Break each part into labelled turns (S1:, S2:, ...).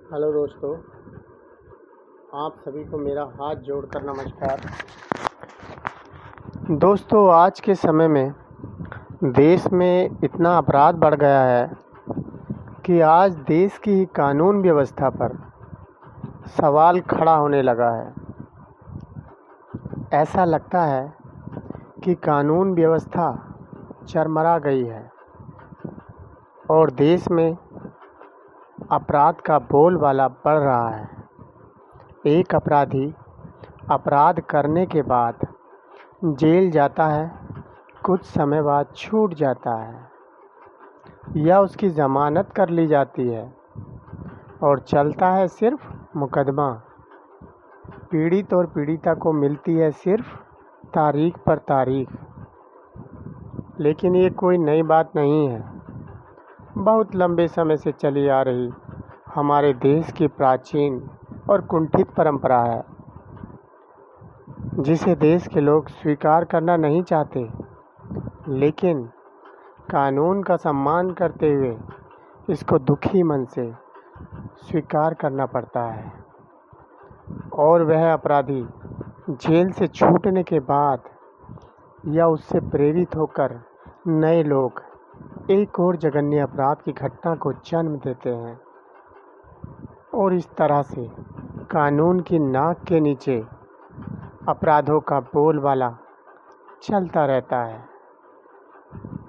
S1: Hello दोस्तों, आप सभी को मेरा हाथ जोड़कर नमस्कार। दोस्तों, आज के समय में देश में इतना अपराध बढ़ गया है कि आज देश की ही कानून व्यवस्था पर सवाल खड़ा होने लगा है। ऐसा लगता है कि कानून व्यवस्था चरमरा गई है और देश में अपराध का बोलबाला बढ़ रहा है। एक अपराधी अपराध करने के बाद जेल जाता है, कुछ समय बाद छूट जाता है या उसकी ज़मानत कर ली जाती है और चलता है सिर्फ मुकदमा। पीड़ित और पीड़िता को मिलती है सिर्फ तारीख पर तारीख। लेकिन ये कोई नई बात नहीं है, बहुत लंबे समय से चली आ रही हमारे देश की प्राचीन और कुंठित परंपरा है, जिसे देश के लोग स्वीकार करना नहीं चाहते, लेकिन कानून का सम्मान करते हुए इसको दुखी मन से स्वीकार करना पड़ता है। और वह अपराधी जेल से छूटने के बाद या उससे प्रेरित होकर नए लोग एक और जघन्य अपराध की घटना को जन्म देते हैं और इस तरह से कानून की नाक के नीचे अपराधों का बोलबाला चलता रहता है।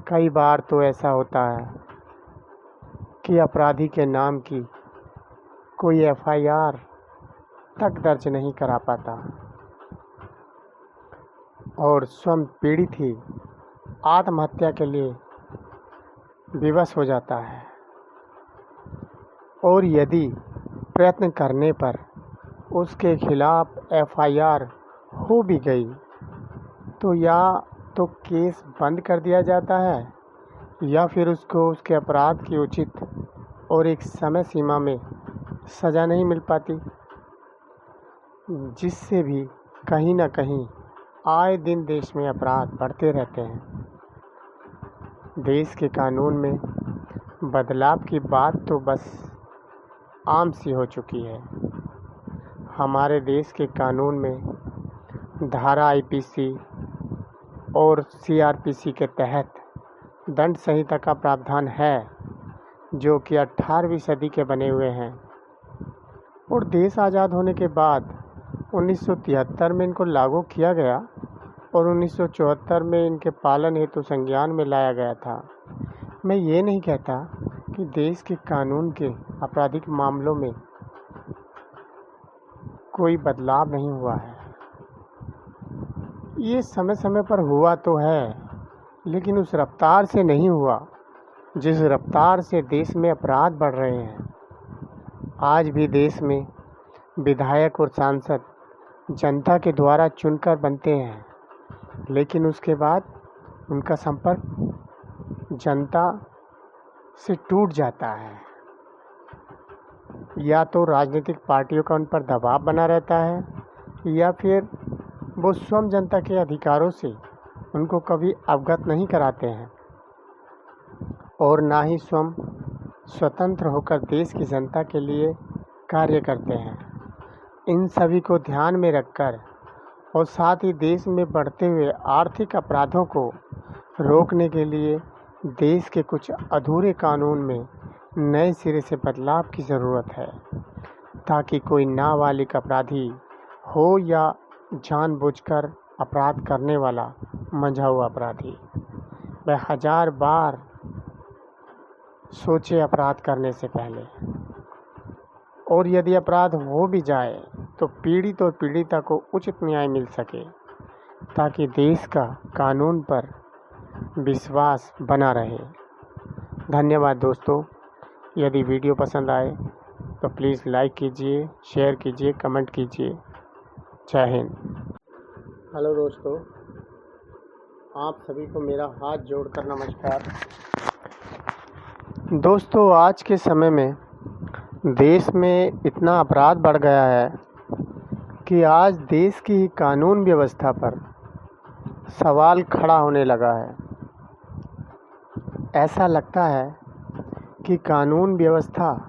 S1: कई बार तो ऐसा होता है कि अपराधी के नाम की कोई एफआईआर तक दर्ज नहीं करा पाता और स्वयं पीड़ित ही आत्महत्या के लिए विवश हो जाता है। और यदि प्रयत्न करने पर उसके खिलाफ एफआईआर हो भी गई तो या तो केस बंद कर दिया जाता है या फिर उसको उसके अपराध की उचित और एक समय सीमा में सज़ा नहीं मिल पाती, जिससे भी कहीं ना कहीं आए दिन देश में अपराध बढ़ते रहते हैं। देश के कानून में बदलाव की बात तो बस आम सी हो चुकी है। हमारे देश के कानून में धारा आईपीसी और सीआरपीसी के तहत दंड संहिता का प्रावधान है, जो कि 18वीं सदी के बने हुए हैं और देश आज़ाद होने के बाद 1973 में इनको लागू किया गया और 1974 में इनके पालन हेतु संज्ञान में लाया गया था। मैं ये नहीं कहता कि देश के कानून के आपराधिक मामलों में कोई बदलाव नहीं हुआ है। ये समय समय पर हुआ तो है, लेकिन उस रफ्तार से नहीं हुआ जिस रफ्तार से देश में अपराध बढ़ रहे हैं। आज भी देश में विधायक और सांसद जनता के द्वारा चुनकर बनते हैं, लेकिन उसके बाद उनका संपर्क जनता से टूट जाता है। या तो राजनीतिक पार्टियों का उन पर दबाव बना रहता है या फिर वो स्वयं जनता के अधिकारों से उनको कभी अवगत नहीं कराते हैं और ना ही स्वयं स्वतंत्र होकर देश की जनता के लिए कार्य करते हैं। इन सभी को ध्यान में रखकर और साथ ही देश में बढ़ते हुए आर्थिक अपराधों को रोकने के लिए देश के कुछ अधूरे कानून में नए सिरे से बदलाव की ज़रूरत है, ताकि कोई नाबालिग अपराधी हो या जानबूझकर अपराध करने वाला मंझा हुआ अपराधी, वह 1000 बार सोचे अपराध करने से पहले। और यदि अपराध हो भी जाए तो पीड़ित और पीड़िता को उचित न्याय मिल सके, ताकि देश का कानून पर विश्वास बना रहे। धन्यवाद दोस्तों। यदि वीडियो पसंद आए तो प्लीज़ लाइक कीजिए, शेयर कीजिए, कमेंट कीजिए। जय हिंद। हेलो दोस्तों, आप सभी को मेरा हाथ जोड़कर नमस्कार। दोस्तों, आज के समय में देश में इतना अपराध बढ़ गया है कि आज देश की ही कानून व्यवस्था पर सवाल खड़ा होने लगा है। ऐसा लगता है कि कानून व्यवस्था